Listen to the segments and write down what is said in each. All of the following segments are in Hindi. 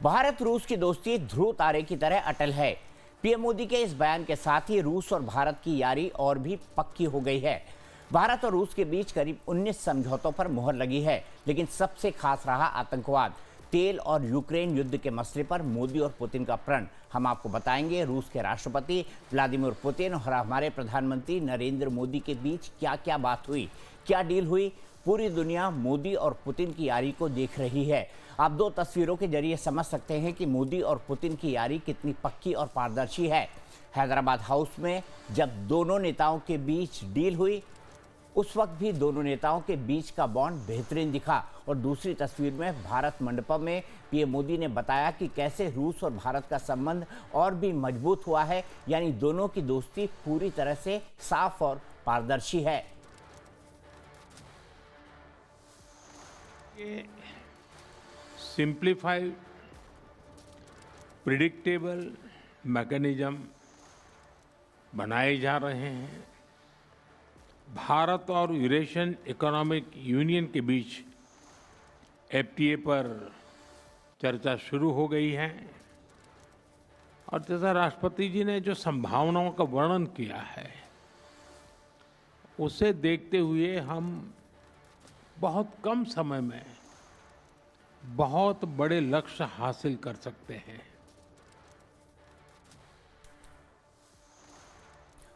भारत रूस की दोस्ती ध्रुव तारे की तरह अटल है। पीएम मोदी के इस बयान के साथ ही रूस और भारत की यारी और भी पक्की हो गई है। भारत और रूस के बीच करीब 19 समझौतों पर मुहर लगी है, लेकिन सबसे खास रहा आतंकवाद, तेल और यूक्रेन युद्ध के मसले पर मोदी और पुतिन का प्रण। हम आपको बताएंगे रूस के राष्ट्रपति व्लादिमीर पुतिन और हमारे प्रधानमंत्री नरेंद्र मोदी के बीच क्या क्या बात हुई, क्या डील हुई। पूरी दुनिया मोदी और पुतिन की यारी को देख रही है। आप दो तस्वीरों के जरिए समझ सकते हैं कि मोदी और पुतिन की यारी कितनी पक्की और पारदर्शी है। हैदराबाद हाउस में जब दोनों नेताओं के बीच डील हुई, उस वक्त भी दोनों नेताओं के बीच का बॉन्ड बेहतरीन दिखा। और दूसरी तस्वीर में भारत मंडपम में पीएम मोदी ने बताया कि कैसे रूस और भारत का संबंध और भी मजबूत हुआ है, यानी दोनों की दोस्ती पूरी तरह से साफ और पारदर्शी है। सिंप्लीफाइड प्रिडिक्टेबल मैकेनिज्म बनाए जा रहे हैं। भारत और यूरेशियन इकोनॉमिक यूनियन के बीच एफटीए पर चर्चा शुरू हो गई है और जैसा राष्ट्रपति जी ने जो संभावनाओं का वर्णन किया है, उसे देखते हुए हम बहुत कम समय में बहुत बड़े लक्ष्य हासिल कर सकते हैं।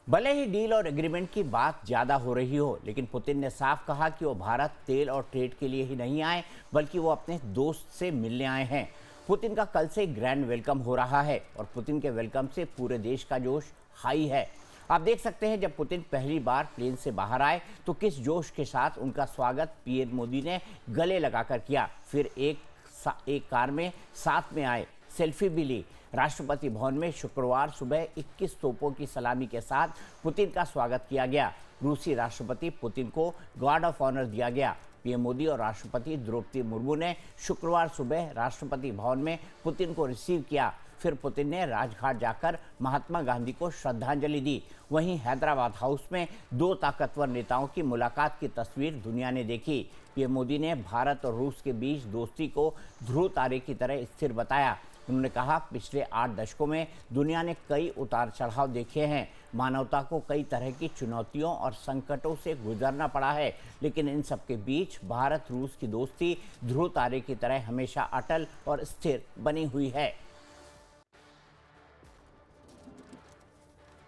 भले ही डील और एग्रीमेंट की बात ज्यादा हो रही हो, लेकिन पुतिन ने साफ कहा कि वो भारत तेल और ट्रेड के लिए ही नहीं आए, बल्कि वो अपने दोस्त से मिलने आए हैं। पुतिन का कल से ग्रैंड वेलकम हो रहा है और पुतिन के वेलकम से पूरे देश का जोश हाई है। आप देख सकते हैं जब पुतिन पहली बार प्लेन से बाहर आए तो किस जोश के साथ उनका स्वागत पीएम मोदी ने गले लगाकर किया। फिर एक कार में साथ में आए, सेल्फी भी ली। राष्ट्रपति भवन में शुक्रवार सुबह 21 तोपों की सलामी के साथ पुतिन का स्वागत किया गया। रूसी राष्ट्रपति पुतिन को गार्ड ऑफ ऑनर दिया गया। पीएम मोदी और राष्ट्रपति द्रौपदी मुर्मू ने शुक्रवार सुबह राष्ट्रपति भवन में पुतिन को रिसीव किया। फिर पुतिन ने राजघाट जाकर महात्मा गांधी को श्रद्धांजलि दी। वहीं हैदराबाद हाउस में दो ताकतवर नेताओं की मुलाकात की तस्वीर दुनिया ने देखी। पीएम मोदी ने भारत और रूस के बीच दोस्ती को ध्रुव तारे की तरह स्थिर बताया। उन्होंने कहा, पिछले 8 दशकों में दुनिया ने कई उतार चढ़ाव देखे हैं। मानवता को कई तरह की चुनौतियों और संकटों से गुजरना पड़ा है, लेकिन इन सब के बीच भारत रूस की दोस्ती ध्रुव तारे की तरह हमेशा अटल और स्थिर बनी हुई है।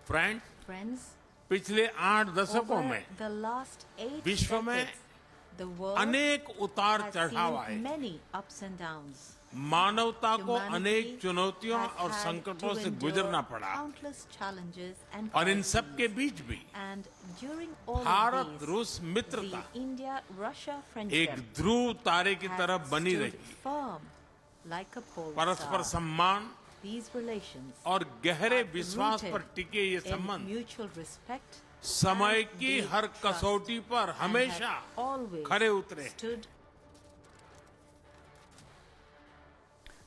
फ्रेंड्स, पिछले 8 दशकों में विश्व में अनेक उतार चढ़ाव आए। मानवता को अनेक चुनौतियों और संकटों से गुजरना पड़ा और इन सब के बीच भी भारत रूस मित्रता एक ध्रुव तारे की तरह बनी रही। परस्पर सम्मान और गहरे विश्वास पर टिके ये संबंध समय की हर कसौटी पर हमेशा खरे उतरे।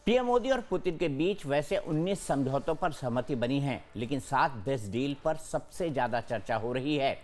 पीएम मोदी और पुतिन के बीच वैसे 19 समझौतों पर सहमति बनी है, लेकिन 7 बेस्ट डील पर सबसे ज्यादा चर्चा हो रही है।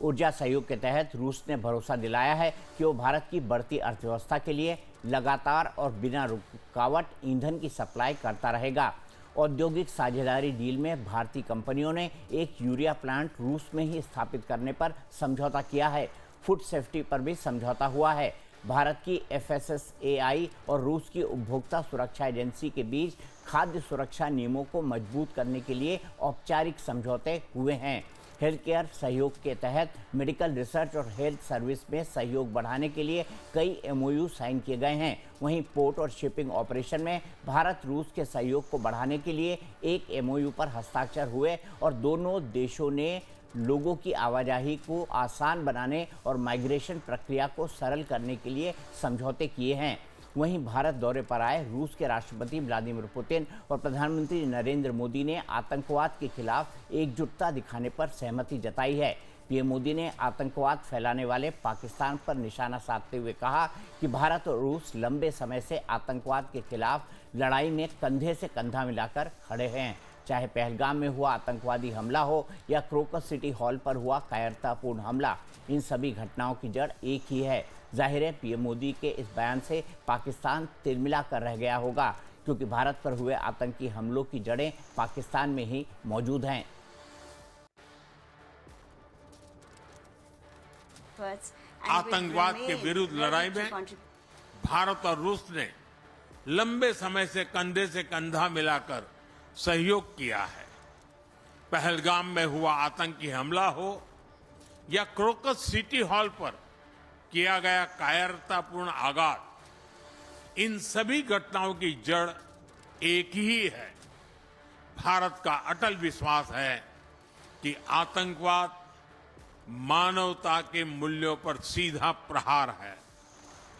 ऊर्जा सहयोग के तहत रूस ने भरोसा दिलाया है कि वो भारत की बढ़ती अर्थव्यवस्था के लिए लगातार और बिना रुकावट ईंधन की सप्लाई करता रहेगा। औद्योगिक साझेदारी डील में भारतीय कंपनियों ने एक यूरिया प्लांट रूस में ही स्थापित करने पर समझौता किया है। फूड सेफ्टी पर भी समझौता हुआ है। भारत की FSSAI और रूस की उपभोक्ता सुरक्षा एजेंसी के बीच खाद्य सुरक्षा नियमों को मजबूत करने के लिए औपचारिक समझौते हुए हैं। हेल्थ केयर सहयोग के तहत मेडिकल रिसर्च और हेल्थ सर्विस में सहयोग बढ़ाने के लिए कई MOU साइन किए गए हैं। वहीं पोर्ट और शिपिंग ऑपरेशन में भारत रूस के सहयोग को बढ़ाने के लिए एक MOU पर हस्ताक्षर हुए और दोनों देशों ने लोगों की आवाजाही को आसान बनाने और माइग्रेशन प्रक्रिया को सरल करने के लिए समझौते किए हैं। वहीं भारत दौरे पर आए रूस के राष्ट्रपति व्लादिमीर पुतिन और प्रधानमंत्री नरेंद्र मोदी ने आतंकवाद के खिलाफ एकजुटता दिखाने पर सहमति जताई है। पीएम मोदी ने आतंकवाद फैलाने वाले पाकिस्तान पर निशाना साधते हुए कहा कि भारत और रूस लंबे समय से आतंकवाद के खिलाफ लड़ाई में कंधे से कंधा मिलाकर खड़े हैं। चाहे पहलगाम में हुआ आतंकवादी हमला हो या क्रोकस सिटी हॉल पर हुआ कायरतापूर्ण हमला, इन सभी घटनाओं की जड़ एक ही है। जाहिर है पीएम मोदी के इस बयान से पाकिस्तान तिलमिला कर रह गया होगा, क्योंकि भारत पर हुए आतंकी हमलों की जड़ें पाकिस्तान में ही मौजूद हैं। आतंकवाद के विरुद्ध लड़ाई में भारत और रूस ने लंबे समय से कंधा मिलाकर सहयोग किया है। पहलगाम में हुआ आतंकी हमला हो या क्रोकस सिटी हॉल पर किया गया कायरतापूर्ण आघात, इन सभी घटनाओं की जड़ एक ही है। भारत का अटल विश्वास है कि आतंकवाद मानवता के मूल्यों पर सीधा प्रहार है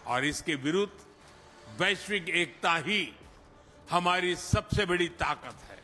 और इसके विरुद्ध वैश्विक एकता ही हमारी सबसे बड़ी ताकत है।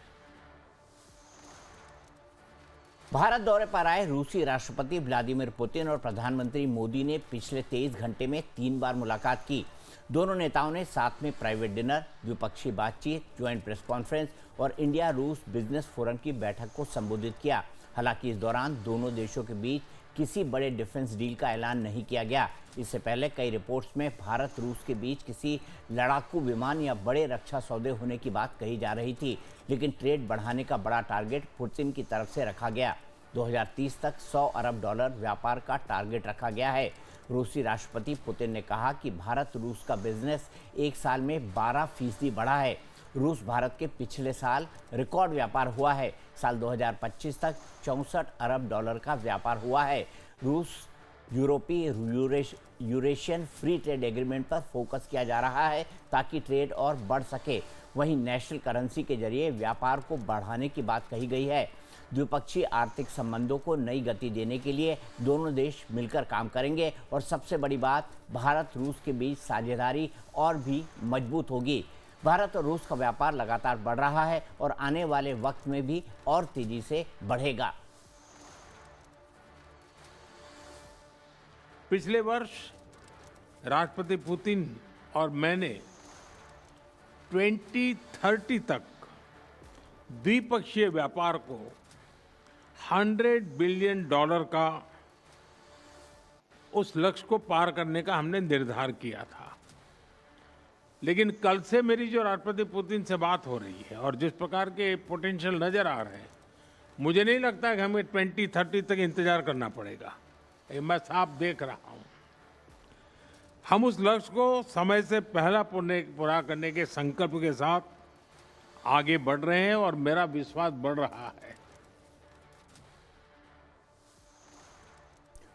भारत दौरे पर आए रूसी राष्ट्रपति व्लादिमीर पुतिन और प्रधानमंत्री मोदी ने पिछले 23 घंटे में 3 बार मुलाकात की। दोनों नेताओं ने साथ में प्राइवेट डिनर, द्विपक्षीय बातचीत, ज्वाइंट प्रेस कॉन्फ्रेंस और इंडिया रूस बिजनेस फोरम की बैठक को संबोधित किया। हालांकि इस दौरान दोनों देशों के बीच किसी बड़े डिफेंस डील का ऐलान नहीं किया गया। इससे पहले कई रिपोर्ट्स में भारत रूस के बीच किसी लड़ाकू विमान या बड़े रक्षा सौदे होने की बात कही जा रही थी, लेकिन ट्रेड बढ़ाने का बड़ा टारगेट पुतिन की तरफ से रखा गया। 2030 तक $100 अरब व्यापार का टारगेट रखा गया है। रूसी राष्ट्रपति पुतिन ने कहा कि भारत रूस का बिजनेस एक साल में 12% बढ़ा है। रूस भारत के पिछले साल रिकॉर्ड व्यापार हुआ है। साल 2025 तक $64 अरब का व्यापार हुआ है। रूस यूरोपीय यूरेशियन फ्री ट्रेड एग्रीमेंट पर फोकस किया जा रहा है ताकि ट्रेड और बढ़ सके। वहीं नेशनल करेंसी के जरिए व्यापार को बढ़ाने की बात कही गई है। द्विपक्षीय आर्थिक संबंधों को नई गति देने के लिए दोनों देश मिलकर काम करेंगे और सबसे बड़ी बात, भारत रूस के बीच साझेदारी और भी मजबूत होगी। भारत और रूस का व्यापार लगातार बढ़ रहा है और आने वाले वक्त में भी और तेजी से बढ़ेगा। पिछले वर्ष राष्ट्रपति पुतिन और मैंने 2030 तक द्विपक्षीय व्यापार को $100 बिलियन का उस लक्ष्य को पार करने का हमने निर्धार किया था। लेकिन कल से मेरी जो राष्ट्रपति पुतिन से बात हो रही है और जिस प्रकार के पोटेंशियल नजर आ रहे हैं, मुझे नहीं लगता कि हमें 2030 तक इंतजार करना पड़ेगा। ये मैं साफ देख रहा हूं। हम उस लक्ष्य को समय से पहला पूरा करने के संकल्प के साथ आगे बढ़ रहे हैं और मेरा विश्वास बढ़ रहा है।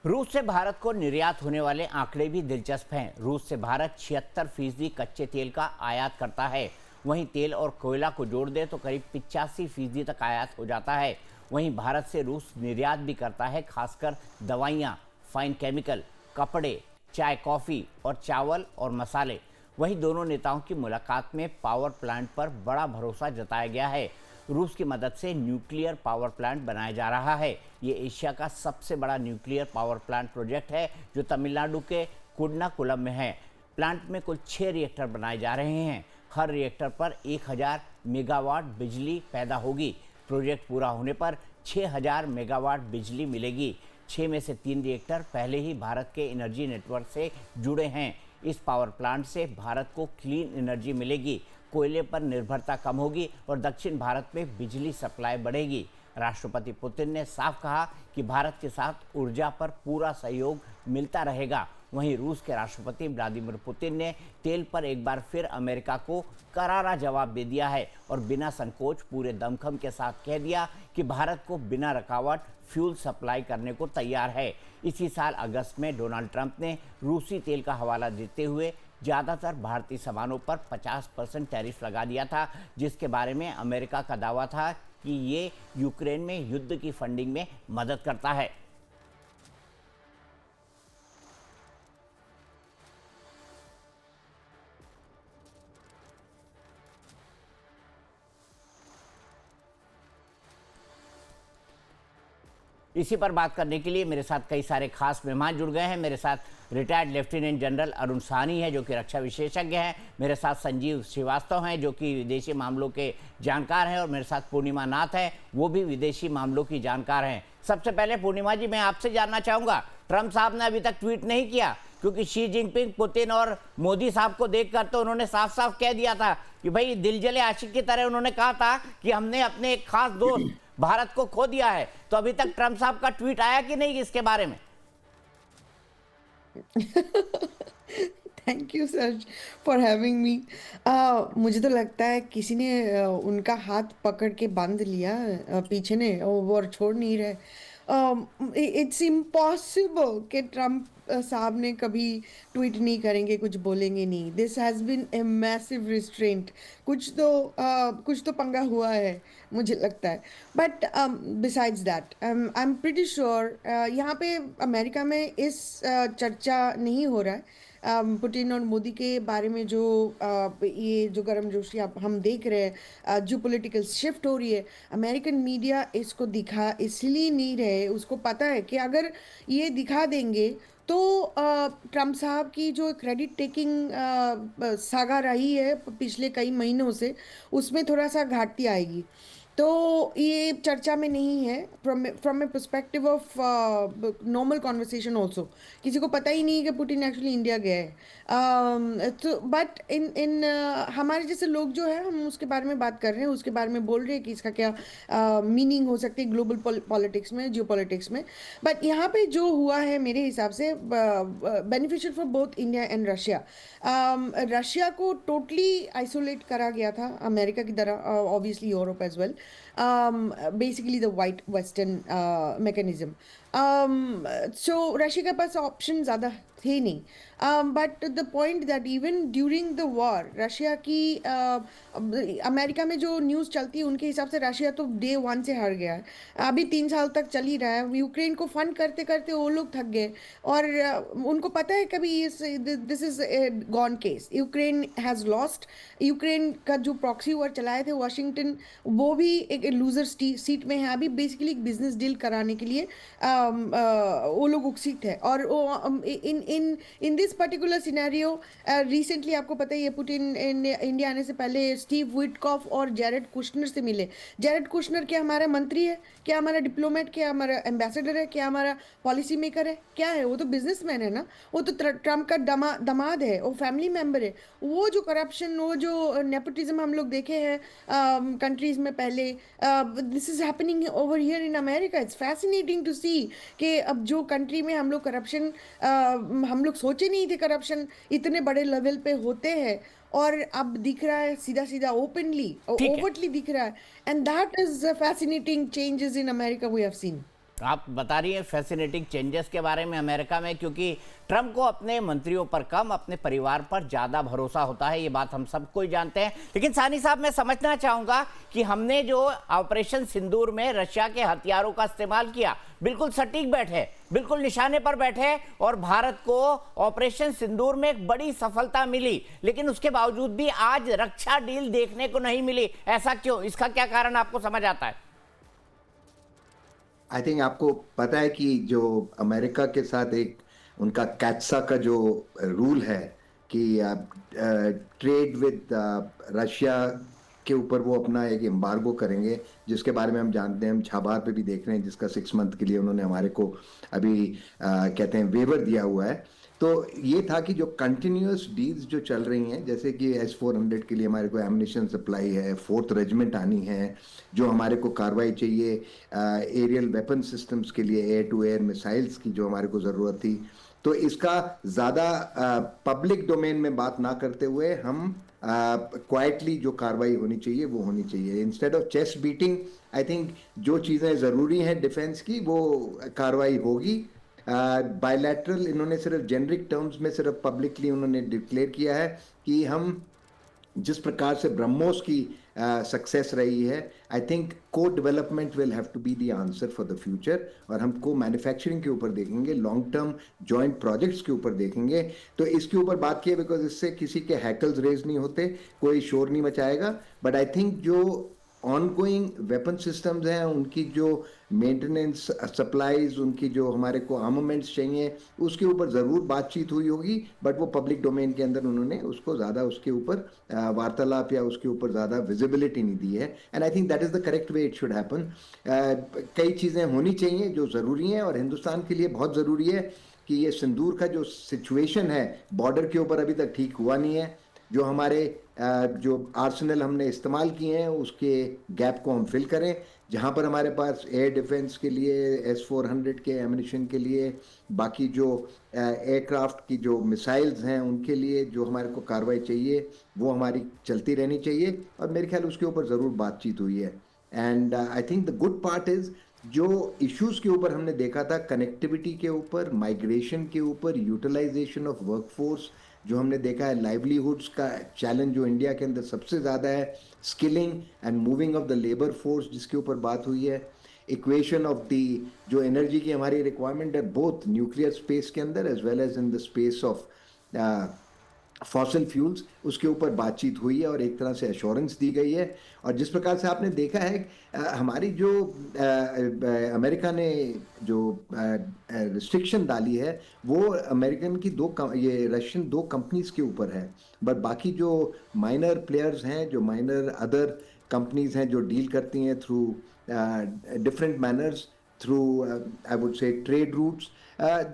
रूस से भारत को निर्यात होने वाले आंकड़े भी दिलचस्प हैं। रूस से भारत 76% कच्चे तेल का आयात करता है। वहीं तेल और कोयला को जोड़ दे तो करीब 85% तक आयात हो जाता है। वहीं भारत से रूस निर्यात भी करता है, खासकर दवाइयाँ, फाइन केमिकल, कपड़े, चाय, कॉफ़ी और चावल और मसाले। वहीं दोनों नेताओं की मुलाकात में पावर प्लांट पर बड़ा भरोसा जताया गया है। रूस की मदद से न्यूक्लियर पावर प्लांट बनाया जा रहा है। ये एशिया का सबसे बड़ा न्यूक्लियर पावर प्लांट प्रोजेक्ट है जो तमिलनाडु के कुडनाकुलम में है। प्लांट में कुल 6 रिएक्टर बनाए जा रहे हैं। हर रिएक्टर पर 1000 मेगावाट बिजली पैदा होगी। प्रोजेक्ट पूरा होने पर 6000 मेगावाट बिजली मिलेगी। 6 में से 3 रिएक्टर पहले ही भारत के एनर्जी नेटवर्क से जुड़े हैं। इस पावर प्लांट से भारत को क्लीन एनर्जी मिलेगी, कोयले पर निर्भरता कम होगी और दक्षिण भारत में बिजली सप्लाई बढ़ेगी। राष्ट्रपति पुतिन ने साफ कहा कि भारत के साथ ऊर्जा पर पूरा सहयोग मिलता रहेगा। वहीं रूस के राष्ट्रपति व्लादिमीर पुतिन ने तेल पर एक बार फिर अमेरिका को करारा जवाब दे दिया है और बिना संकोच पूरे दमखम के साथ कह दिया कि भारत को बिना रुकावट फ्यूल सप्लाई करने को तैयार है। इसी साल अगस्त में डोनाल्ड ट्रंप ने रूसी तेल का हवाला देते हुए ज़्यादातर भारतीय सामानों पर 50% टैरिफ लगा दिया था, जिसके बारे में अमेरिका का दावा था कि ये यूक्रेन में युद्ध की फंडिंग में मदद करता है। इसी पर बात करने के लिए मेरे साथ कई सारे खास मेहमान जुड़ गए हैं। मेरे साथ retired lieutenant general Arun Sahni हैं जो कि रक्षा विशेषज्ञ हैं। मेरे साथ संजीव श्रीवास्तव हैं जो कि विदेशी मामलों के जानकार हैं और मेरे साथ पूर्णिमा नाथ हैं, वो भी विदेशी मामलों की जानकार हैं। सबसे पहले पूर्णिमा जी मैं आपसे जानना चाहूंगा, ट्रंप साहब ने अभी तक ट्वीट नहीं किया क्योंकि शी जिनपिंग, पुतिन और मोदी साहब को देखकर तो उन्होंने साफ साफ कह दिया था कि भाई दिल जले आशिक की तरह उन्होंने कहा था कि हमने अपने एक खास दोस्त भारत को खो दिया है। तो अभी तक ट्रंप साहब का ट्वीट आया कि नहीं इसके बारे में? Thank you sir for having me. मुझे तो लगता है किसी ने उनका हाथ पकड़ के बांध लिया पीछे ने, और छोड़ नहीं रहे। इट्स इम्पॉसिबल कि ट्रम्प साहब ने कभी ट्वीट नहीं करेंगे, कुछ बोलेंगे नहीं। This has been a massive restraint. कुछ तो पंगा हुआ है मुझे लगता है। But besides that I am pretty sure यहाँ पे अमेरिका में इस चर्चा नहीं हो रहा है पुतिन और मोदी के बारे में। जो ये जो गर्मजोशी हम देख रहे हैं, जो पॉलिटिकल शिफ्ट हो रही है, अमेरिकन मीडिया इसको दिखा इसलिए नहीं रहे। उसको पता है कि अगर ये दिखा देंगे तो ट्रम्प साहब की जो क्रेडिट टेकिंग सागा रही है पिछले कई महीनों से, उसमें थोड़ा सा घाटती आएगी। तो ये चर्चा में नहीं है from A perspective of normal conversation also. किसी को पता ही नहीं कि पुतिन एक्चुअली इंडिया गया है। तो बट इन हमारे जैसे लोग जो है, हम उसके बारे में बात कर रहे हैं, उसके बारे में बोल रहे हैं कि इसका क्या मीनिंग हो सकती है ग्लोबल पॉलिटिक्स में, जियो पॉलिटिक्स में। बट यहाँ पे जो हुआ है मेरे हिसाब से beneficial for both India and Russia. Russia को टोटली आइसोलेट करा गया था अमेरिका की तरह, obviously Europe as well, basically the white western mechanism. So Russia के पास ऑप्शन ज़्यादा थे नहीं। But the point that even during the war Russia की अमेरिका में जो न्यूज़ चलती है उनके हिसाब से रशिया तो डे 1 से हार गया है। अभी 3 साल तक चल ही रहा है। यूक्रेन को फंड करते करते वो लोग थक गए, और उनको पता है कभी this is gone case. Ukraine has lost. Ukraine का जो प्रॉक्सी वॉर चलाए थे वाशिंगटन, वो भी एक लूजर सीट में है। अभी बेसिकली एक बिजनेस डील कराने के लिए वो लोग उत्सुक है। और in this particular scenario recently आपको पता ही है, पुतिन इंडिया आने से पहले स्टीव विटकॉफ और जैरेड कुशनर से मिले। जैरेड कुशनर क्या हमारा मंत्री है, क्या हमारा डिप्लोमेट, क्या हमारा एम्बेसडर है, क्या हमारा पॉलिसी मेकर है, क्या है? वो तो बिजनेसमैन है ना। वो तो ट्रम्प का दामाद है, वो फैमिली मेंबर है। वो जो करप्शन, वो जो नेपोटिज्म हम लोग देखे हैं कंट्रीज में पहले, this is happening over here in America. It's fascinating to see कि अब जो कंट्री में हम लोग करप्शन, हम लोग सोचे नहीं थे करप्शन इतने बड़े लेवल पे होते हैं, और अब दिख रहा है सीधा सीधा, ओपनली, ओवरटली दिख रहा है। And that is fascinating changes in America we have seen. आप बता रही हैं फैसिनेटिंग चेंजेस के बारे में अमेरिका में, क्योंकि ट्रंप को अपने मंत्रियों पर कम, अपने परिवार पर ज़्यादा भरोसा होता है। ये बात हम सब कोई जानते हैं। लेकिन सानी साहब, मैं समझना चाहूँगा कि हमने जो ऑपरेशन सिंदूर में रशिया के हथियारों का इस्तेमाल किया, बिल्कुल सटीक बैठे, बिल्कुल निशाने पर बैठे, और भारत को ऑपरेशन सिंदूर में एक बड़ी सफलता मिली। लेकिन उसके बावजूद भी आज रक्षा डील देखने को नहीं मिली। ऐसा क्यों? इसका क्या कारण आपको समझ आता है? आई थिंक आपको पता है कि जो अमेरिका के साथ एक उनका कैट्सा का जो रूल है कि ट्रेड विद रशिया के ऊपर वो अपना एक एम्बार्गो करेंगे, जिसके बारे में हम जानते हैं, हम छाबार पे भी देख रहे हैं, जिसका 6 मंथ के लिए उन्होंने हमारे को अभी कहते हैं वेवर दिया हुआ है। तो ये था कि जो कंटिन्यूअस डील्स जो चल रही हैं, जैसे कि S-400 के लिए हमारे को एमिनिशन सप्लाई है, 4th रेजिमेंट आनी है, जो हमारे को कार्रवाई चाहिए एरियल वेपन सिस्टम्स के लिए, एयर टू एयर मिसाइल्स की जो हमारे को ज़रूरत थी। तो इसका ज़्यादा पब्लिक डोमेन में बात ना करते हुए हम क्वाइटली जो कार्रवाई होनी चाहिए वो होनी चाहिए, instead of chest beating. I think जो चीज़ें ज़रूरी हैं डिफेंस की वो कार्रवाई होगी। बायलैटरल इन्होंने सिर्फ जेनरिक टर्म्स में सिर्फ पब्लिकली उन्होंने डिक्लेयर किया है कि हम जिस प्रकार से ब्रह्मोस की सक्सेस रही है, I think co development will have to be the answer for the future. और हम को मैन्युफैक्चरिंग के ऊपर देखेंगे, लॉन्ग टर्म जॉइंट प्रोजेक्ट्स के ऊपर देखेंगे। तो इसके ऊपर बात की बिकॉज इससे किसी के हैकल्स रेज नहीं होते, कोई शोर नहीं मचाएगा। बट आई थिंक जो ऑनगोइंग वेपन सिस्टम्स हैं, उनकी जो मेंटेनेंस, सप्लाईज, उनकी जो हमारे को आर्मामेंट्स चाहिए, उसके ऊपर ज़रूर बातचीत हुई होगी, बट वो पब्लिक डोमेन के अंदर उन्होंने उसको ज़्यादा उसके ऊपर वार्तालाप या उसके ऊपर ज़्यादा विजिबिलिटी नहीं दी है। And I think that is the correct way it should happen. कई चीज़ें होनी चाहिए जो ज़रूरी हैं, और हिंदुस्तान के लिए बहुत ज़रूरी है कि ये सिंदूर का जो सिचुएशन है बॉर्डर के ऊपर अभी तक ठीक हुआ नहीं है। जो हमारे जो आर्सेनल हमने इस्तेमाल किए हैं उसके गैप को हम फिल करें। जहां पर हमारे पास एयर डिफेंस के लिए S-400 के एमिनिशन के लिए, बाकी जो एयरक्राफ्ट की जो मिसाइल्स हैं उनके लिए जो हमारे को कार्रवाई चाहिए वो हमारी चलती रहनी चाहिए, और मेरे ख्याल उसके ऊपर ज़रूर बातचीत हुई है। And I think the good part is जो इश्यूज के ऊपर हमने देखा था, कनेक्टिविटी के ऊपर, माइग्रेशन के ऊपर, यूटिलाइजेशन ऑफ वर्कफोर्स, जो हमने देखा है लाइवलीहुड्स का चैलेंज जो इंडिया के अंदर सबसे ज़्यादा है, skilling and moving of the labour force जिसके ऊपर बात हुई है, इक्वेशन ऑफ दी जो एनर्जी की हमारी रिक्वायरमेंट है बोथ न्यूक्लियर स्पेस के अंदर as well as in the space of fossil fuels, उसके ऊपर बातचीत हुई है और एक तरह से एश्योरेंस दी गई है। और जिस प्रकार से आपने देखा है हमारी जो अमेरिका ने जो रिस्ट्रिक्शन डाली है वो अमेरिकन की ये रशियन 2 कंपनीज के ऊपर है, बट बाकी जो माइनर प्लेयर्स हैं, जो माइनर अदर कंपनीज हैं जो डील करती हैं through different manners, through I would say trade routes,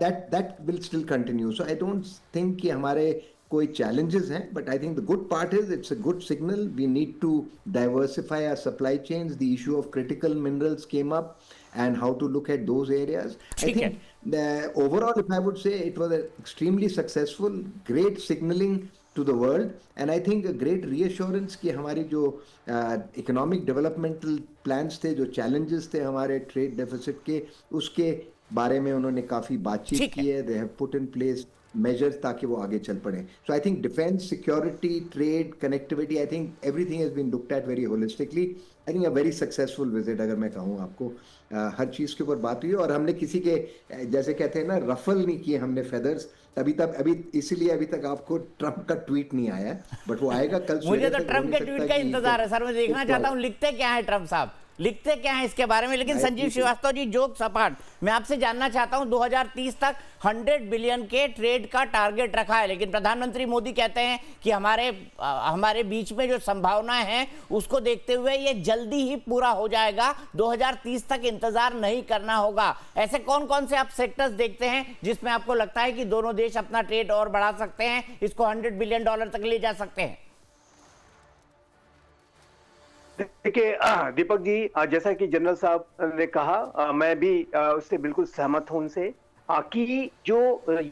that will still continue. So I don't think कि हमारे कोई challenges हैं, but I think the good part is it's a good signal. We need to diversify our supply chains. The issue of critical minerals came up and how to look at those areas. I think the overall, if I would say, it was an extremely successful, great signaling to the world, and I think a great reassurance कि हमारी जो economic developmental plans थे, जो challenges थे हमारे trade deficit के, उसके बारे में उन्होंने काफी बातचीत की है। They have put in place measures ताकि वो आगे चल पड़े। So I think defence, security, trade, connectivity, I think everything has been looked at very holistically. I think a very successful visit, अगर मैं कहूँ आपको। हर चीज़ के ऊपर बात हुई और हमने किसी के जैसे कहते हैं ना रफल नहीं किए हमने फेदर्स अभी इसीलिए अभी तक आपको ट्रंप का ट्वीट नहीं आया, बट वो आएगा कल। मुझे तो ट्रंप के ट्वीट का इंतजार है सर, मैं देखना चाहता हूँ लिखते क्या है ट्रंप साहब, लिखते क्या है इसके बारे में। लेकिन संजीव श्रीवास्तव जी, जोक सपाट, मैं आपसे जानना चाहता हूं 2030 तक 100 बिलियन के ट्रेड का टारगेट रखा है, लेकिन प्रधानमंत्री मोदी कहते हैं कि हमारे बीच में जो संभावनाएं हैं उसको देखते हुए ये जल्दी ही पूरा हो जाएगा, 2030 तक इंतजार नहीं करना होगा। ऐसे कौन कौन से आप सेक्टर्स देखते हैं जिसमें आपको लगता है कि दोनों देश अपना ट्रेड और बढ़ा सकते हैं, इसको $100 बिलियन तक ले जा सकते हैं? देखिए दीपक जी, जैसा कि जनरल साहब ने कहा, मैं भी उससे बिल्कुल सहमत हूं उनसे कि जो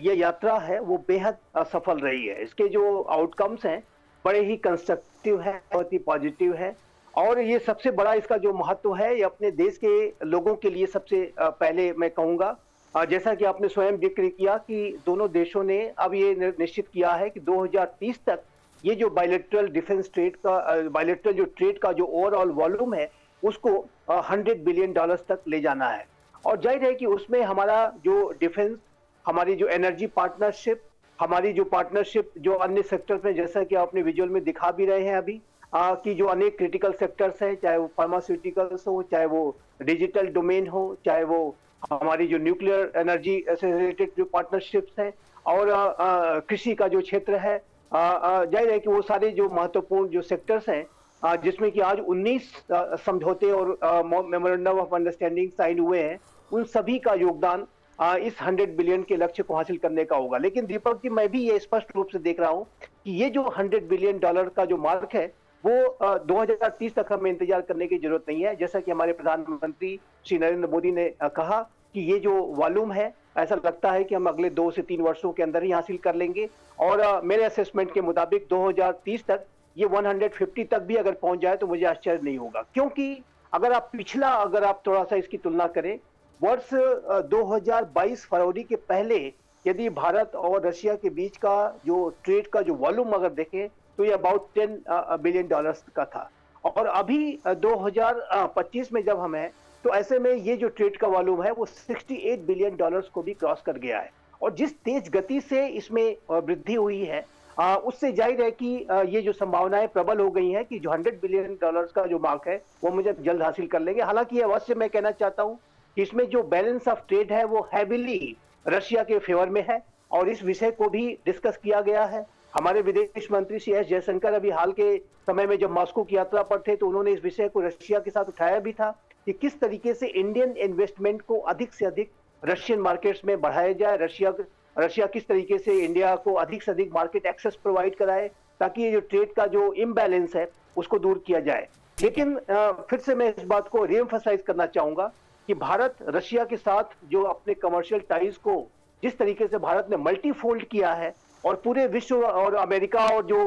ये यात्रा है वो बेहद सफल रही है। इसके जो आउटकम्स हैं बड़े ही कंस्ट्रक्टिव है, बहुत ही पॉजिटिव है, और ये सबसे बड़ा इसका जो महत्व है ये अपने देश के लोगों के लिए सबसे पहले मैं कहूँगा, जैसा कि आपने स्वयं जिक्र किया कि दोनों देशों ने अब ये निश्चित किया है कि 2030 तक ये जो बायलैटरल डिफेंस ट्रेड का बायलैटरल जो ट्रेड का जो ओवरऑल वॉल्यूम है उसको $100 बिलियन तक ले जाना है। और जाहिर है कि उसमें हमारा जो डिफेंस, हमारी जो एनर्जी पार्टनरशिप, हमारी जो पार्टनरशिप जो अन्य सेक्टर्स में, जैसा कि आपने विजुअल में दिखा भी रहे हैं अभी, कि जो अनेक क्रिटिकल सेक्टर्स हैं, चाहे वो फार्मास्यूटिकल्स हो, चाहे वो डिजिटल डोमेन हो, चाहे वो हमारी जो न्यूक्लियर एनर्जी से रिलेटेड जो पार्टनरशिप्स हैं, और कृषि का जो क्षेत्र है, जाहिर है कि वो सारे जो महत्वपूर्ण जो सेक्टर्स हैं जिसमें कि आज 19 समझौते और मेमोरेंडम ऑफ अंडरस्टैंडिंग साइन हुए हैं, उन सभी का योगदान इस 100 बिलियन के लक्ष्य को हासिल करने का होगा। लेकिन दीपक जी, मैं भी ये स्पष्ट रूप से देख रहा हूं कि ये जो $100 बिलियन का जो मार्क है वो 2030 तक हमें इंतजार करने की जरूरत नहीं है। जैसा कि हमारे प्रधानमंत्री श्री नरेंद्र मोदी ने कहा कि ये जो वॉल्यूम है, ऐसा लगता है कि हम अगले 2 से 3 वर्षों के अंदर ही हासिल कर लेंगे, और मेरे असेसमेंट के मुताबिक 2030 तक ये 150 तक भी अगर पहुंच जाए तो मुझे आश्चर्य नहीं होगा। क्योंकि अगर आप थोड़ा सा इसकी तुलना करें, वर्ष 2022 फरवरी के पहले यदि भारत और रशिया के बीच का जो ट्रेड का जो वॉल्यूम अगर देखें तो ये अबाउट $10 बिलियन का था, और अभी 2025 में जब हम हैं तो ऐसे में ये जो ट्रेड का वॉल्यूम है वो $68 बिलियन को भी क्रॉस कर गया है। और जिस तेज गति से इसमें वृद्धि हुई है, उससे जाहिर है कि ये जो संभावनाएं प्रबल हो गई हैं कि जो $100 बिलियन का जो मार्क है वो मुझे जल्द हासिल कर लेंगे। हालांकि ये अवश्य मैं कहना चाहता हूं कि इसमें जो बैलेंस ऑफ ट्रेड है वो हैविली रशिया के फेवर में है और इस विषय को भी डिस्कस किया गया है। हमारे विदेश मंत्री श्री एस जयशंकर अभी हाल के समय में जब मॉस्को की यात्रा पर थे तो उन्होंने इस विषय को रशिया के साथ उठाया भी था कि किस तरीके से इंडियन इन्वेस्टमेंट को अधिक से अधिक रशियन मार्केट्स में बढ़ाया जाए, रशिया किस तरीके से इंडिया को अधिक से अधिक मार्केट एक्सेस प्रोवाइड कराए ताकि ये जो ट्रेड का जो इम्बैलेंस है उसको दूर किया जाए। लेकिन फिर से मैं इस बात को रीएम्फसाइज करना चाहूंगा कि भारत रशिया के साथ जो अपने कमर्शियल टाइज को जिस तरीके से भारत ने मल्टीफोल्ड किया है और पूरे विश्व और अमेरिका और जो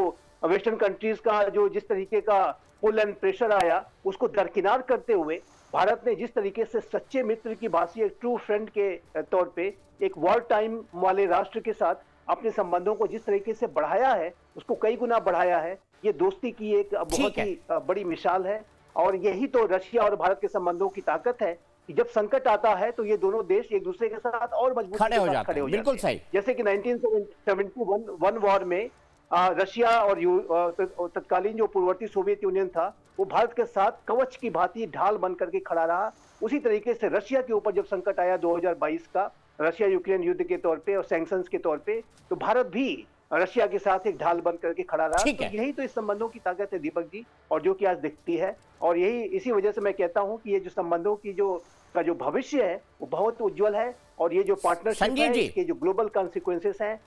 वेस्टर्न कंट्रीज का जो जिस तरीके का पुल एंड प्रेशर आया उसको दरकिनार करते हुए भारत ने जिस तरीके से सच्चे मित्र की भांति एक ट्रू फ्रेंड के तौर पे एक वॉर टाइम वाले राष्ट्र के साथ अपने संबंधों को जिस तरीके से बढ़ाया है उसको कई गुना बढ़ाया है, ये दोस्ती की एक बहुत ही बड़ी मिसाल है। और यही तो रशिया और भारत के संबंधों की ताकत है कि जब संकट आता है तो ये दोनों देश एक दूसरे के साथ और मजबूती खड़े हो जाते हैं। बिल्कुल सही। जैसे कि 1971 वॉर में रशिया और तत्कालीन जो पूर्ववर्ती सोवियत यूनियन था वो भारत के साथ कवच की भांति ढाल बन करके खड़ा रहा। उसी तरीके से रशिया के ऊपर जब संकट आया 2022 का रशिया यूक्रेन युद्ध के तौर पे और सैंक्शंस के तौर पे, तो भारत भी रशिया के साथ एक ढाल बन करके खड़ा रहा। तो यही तो इस संबंधों की ताकत है दीपक जी, और जो कि आज दिखती है। और यही इसी वजह से मैं कहता हूं कि ये जो संबंधों की जो भविष्य है वो बहुत उज्जवल है और ये जो पार्टनरशिप है इसके जो ग्लोबल कॉन्सिक्वेंसेस हैं।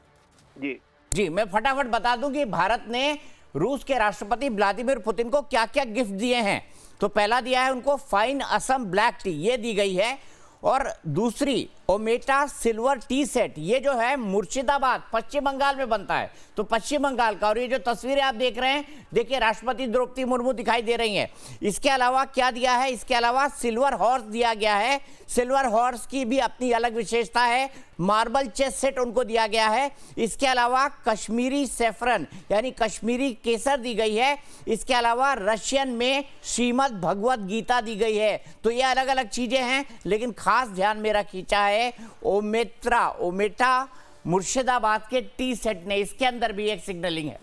जी मैं फटाफट बता दूं कि भारत ने रूस के राष्ट्रपति व्लादिमीर पुतिन को क्या क्या गिफ्ट दिए हैं। तो पहला दिया है उनको फाइन असम ब्लैक टी, ये दी गई है, और दूसरी ओमेटा सिल्वर टी सेट, ये जो है मुर्शिदाबाद पश्चिम बंगाल में बनता है, तो पश्चिम बंगाल का। और ये जो तस्वीरें आप देख रहे हैं, देखिए राष्ट्रपति द्रौपदी मुर्मू दिखाई दे रही हैं। इसके अलावा क्या दिया है, इसके अलावा सिल्वर हॉर्स दिया गया है। सिल्वर हॉर्स की भी अपनी अलग विशेषता है, मार्बल चेस सेट उनको दिया गया है। इसके अलावा कश्मीरी सेफरन यानी कश्मीरी केसर दी गई है। इसके अलावा रशियन में श्रीमद् भगवत गीता दी गई है। तो ये अलग अलग चीजें हैं, लेकिन खास ध्यान मेरा खींचा है ओमेटा मुर्शिदाबाद के टी सेट ने। इसके अंदर भी एक सिग्नलिंग है।